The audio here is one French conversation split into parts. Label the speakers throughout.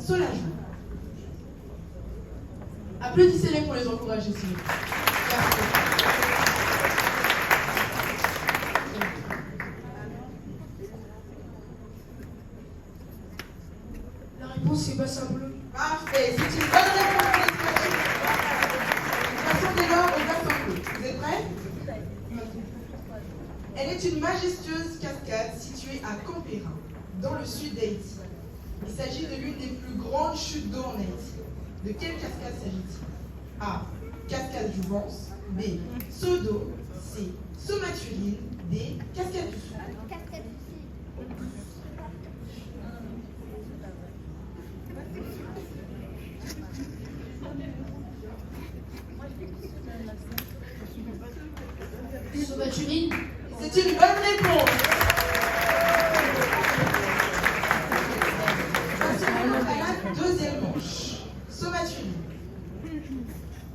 Speaker 1: soulagement. Applaudissez-les pour les encourager, s'il vous plaît. Merci.
Speaker 2: La réponse, c'est bassin bleu.
Speaker 1: Parfait, c'est une bonne réponse. Passons dès lors au bassin bleu. Vous êtes prêts? Elle est une majestueuse cascade située à Canberra, dans le sud d'Haïti. Il s'agit de l'une des plus grandes chutes d'eau en Haïti. De quelle cascade s'agit-il? A. Cascade du Vence. B. Seau d'eau. C. Somatuline. D. Cascade du Sud.
Speaker 2: Somatuline.
Speaker 1: C'est une bonne réponse. Passons à la deuxième manche. Somatuline.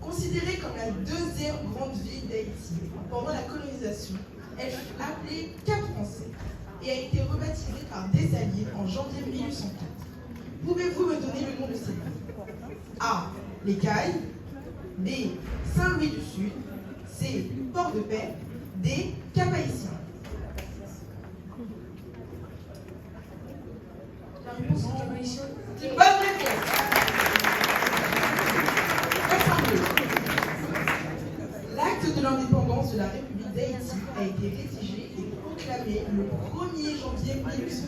Speaker 1: Considérée comme la deuxième grande ville d'Haïti pendant la colonisation, elle fut appelée Cap-Français et a été rebaptisée par des Alliés en janvier 1804. Pouvez-vous me donner le nom de cette ville? A. Les Cailles. B. Saint-Louis du Sud. C. Port-de-Paix. D. Cap-Haïtien.
Speaker 2: La réponse, c'est Cap-Haïtien.
Speaker 1: C'est une bonne réponse. L'acte de l'indépendance de la République d'Haïti a été rédigé et proclamé le 1er janvier 1800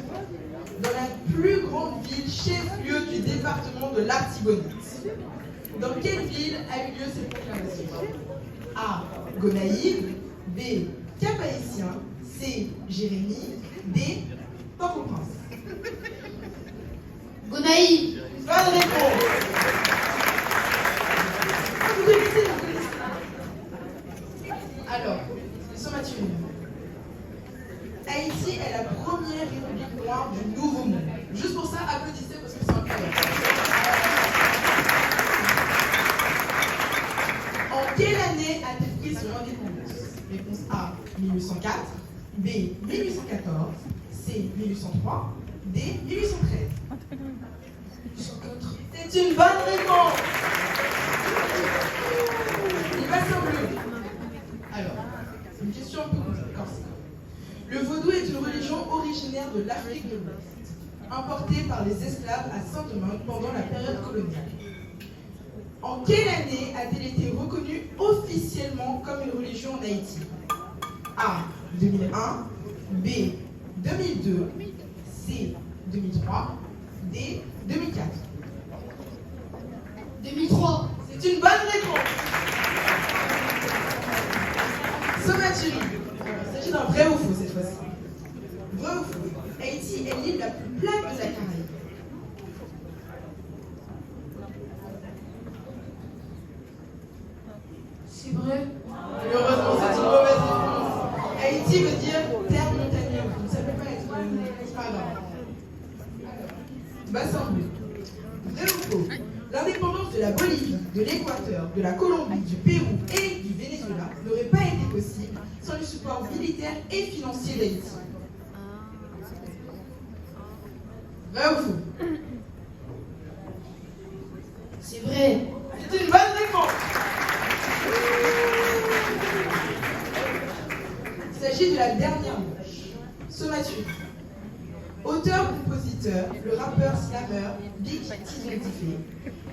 Speaker 1: dans la plus grande ville chef-lieu du département de l'Artibonite. Dans quelle ville a eu lieu cette proclamation? A. Gonaïves. B. Cap-Haïtien. C. Jérémie. D. Port-au-Prince.
Speaker 2: Gonaïves.
Speaker 1: Bonne réponse. Vous connaissez, vous connaissez. Alors, les sommatures. Haïti est la première république noire du Nouveau Monde. Juste pour ça, applaudissez parce que c'est incroyable. En quelle année a-t-elle pris son indépendance? Réponse A, 1804. B, 1814. C, 1803. D, 1813.
Speaker 2: 104.
Speaker 1: C'est une bonne réponse. Il passe en bleu. Alors, c'est une question un peu corsée. Le vaudou est une religion originaire de l'Afrique de l'Ouest, importée par les esclaves à Saint-Domingue pendant la période coloniale. En quelle année a-t-elle été reconnue officiellement comme une religion en Haïti? A. 2001. B. 2002. C. 2003. D. 2004.
Speaker 2: 2003.
Speaker 1: C'est une bonne réponse. Somaturie. Il s'agit d'un vrai ou faux cette fois-ci. Vrai ou faux? Haïti est l'île la plus plate de la Caraïbe.
Speaker 2: C'est vrai.
Speaker 1: Malheureusement, c'est une mauvaise réponse. Haïti veut dire terre montagneuse. Donc ça ne peut pas être. C'est pas grave. Bassin bleu. Vrai ou faux? L'indépendance de la Bolivie, de l'Équateur, de la Colombie, du Pérou et du Venezuela n'aurait pas été possible sans le support militaire et financier d'Haïti. Vrai ou faux?
Speaker 2: C'est vrai.
Speaker 1: C'est une bonne réponse. Il s'agit de la dernière manche. Sommature. Auteur-compositeur, le rappeur slammer Big Tizon Diffé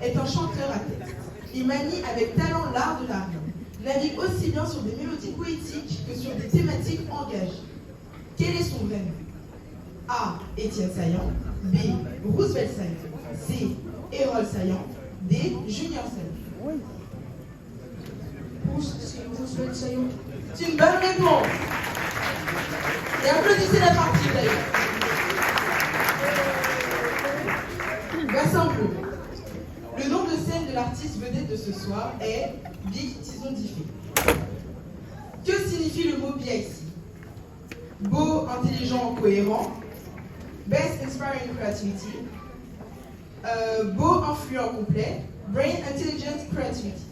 Speaker 1: est un chanteur à texte. Il manie avec talent l'art de la rime, navigue aussi bien sur des mélodies poétiques que sur des thématiques engagées. Quel est son vrai nom? A. Étienne Saillant. B. Roosevelt Saillant. C. Hérol Saillant. D. Junior Saillant.
Speaker 2: C'est Roosevelt Saillant.
Speaker 1: C'est une bonne réponse. Et applaudissez la partie d'ailleurs. Bassin bleu. Le nom de scène de l'artiste vedette de ce soir est Big Tizon Diffé. Que signifie le mot BIC? Beau, intelligent, cohérent. Best Inspiring Creativity. Beau, influent, complet. Brain, Intelligence, Creativity.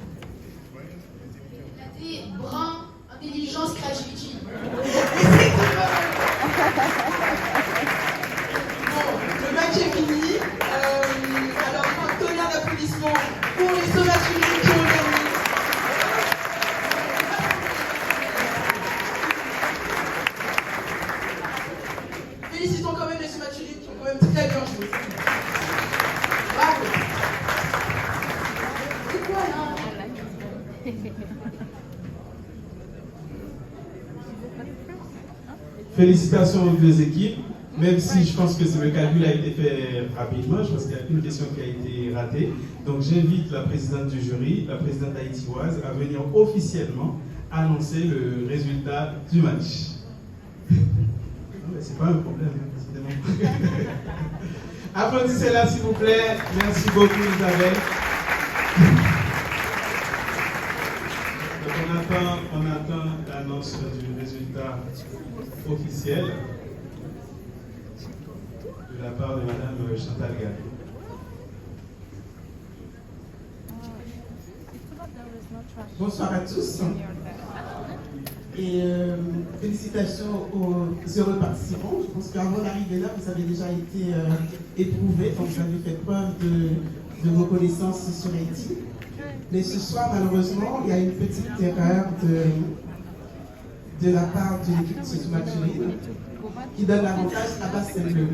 Speaker 2: La D. Brun. Intelligence, créativité.
Speaker 1: Bon, le match est fini. Alors,
Speaker 3: félicitations aux deux équipes, même si je pense que le calcul a été fait rapidement, je pense qu'il n'y a qu'une question qui a été ratée. Donc j'invite la présidente du jury, la présidente haïtioise, à venir officiellement annoncer le résultat du match. C'est pas un problème, décidément. Applaudissez-la s'il vous plaît. Merci beaucoup Isabelle. Donc on attend l'annonce du résultat officiel de la part de Madame Chantal Gallo.
Speaker 4: Bonsoir à tous et félicitations aux heureux participants. Je pense qu'avant d'arriver là, vous avez déjà été éprouvés, donc vous avez fait preuve de vos connaissances sur Haïti. Mais ce soir, malheureusement, il y a une petite erreur de la part de l'équipe de ce masculine qui donne l'avantage à Bastel-Bleu.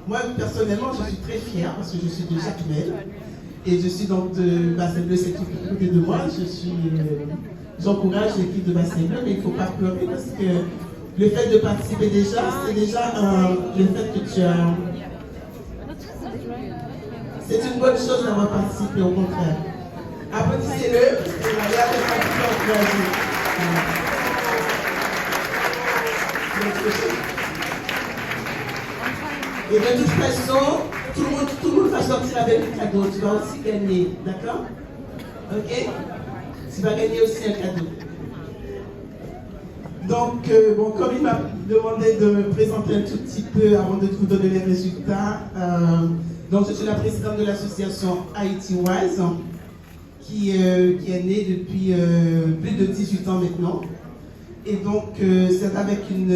Speaker 4: Moi, personnellement, je suis très fière parce que je suis de Jacmel. Et je suis donc de Bastel-Bleu, c'est tout à côté de moi. J'encourage l'équipe de Bastel-Bleu, mais il ne faut pas pleurer parce que le fait de participer déjà, c'est déjà le fait que tu as. C'est une bonne chose d'avoir participé, au contraire. Applaudissez-le, parce que la dernière partie encouragée. Et de toute façon, tout le monde va sortir avec un cadeau. Tu vas aussi gagner, d'accord? Ok? Tu vas gagner aussi un cadeau. Donc, comme il m'a demandé de me présenter un tout petit peu avant de vous donner les résultats, donc je suis la présidente de l'association Haïti Wise, qui est née depuis plus de 18 ans maintenant. Et donc, c'est avec une